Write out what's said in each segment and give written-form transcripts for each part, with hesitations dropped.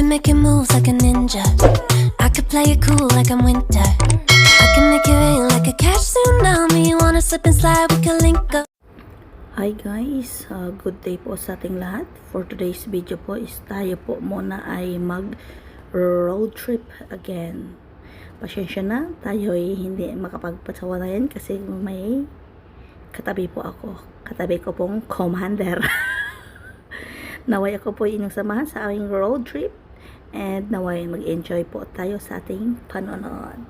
be making moves like a ninja. I could play it cool like I'm winter. I can make it rain like a cash tsunami. You wanna slip and slide, we can link up. Hi guys, good day po sa ating lahat. For today's video po is tayo po muna ay mag road trip again. Pasensya na, tayo ay hindi makapagpasawanayan kasi may katabi po ako. Katabi ko pong commander. Naway ako po inyong samahan sa aming road trip and naway mag-enjoy po tayo sa ating panonood.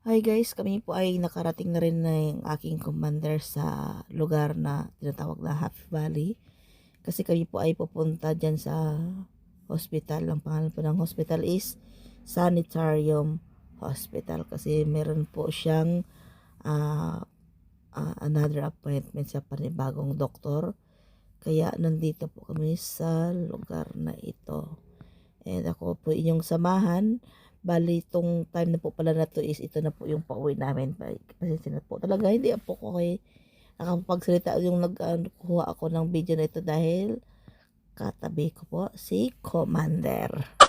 Hi guys, kami po ay nakarating na rin ng aking commander sa lugar na tinatawag na Happy Valley. Kasi kami po ay pupunta dyan sa hospital. Ang pangalan po ng hospital is Sanitarium Hospital. Kasi meron po siyang another appointment sa panibagong doktor. Kaya nandito po kami sa lugar na ito. And ako po inyong samahan. Bali, itong time na po pala na to is ito na po yung pauwi namin. Pasensya na po. Talaga, hindi po ko kay nakapagsalita yung nagkuha ako ng video na ito dahil katabi ko po si Commander.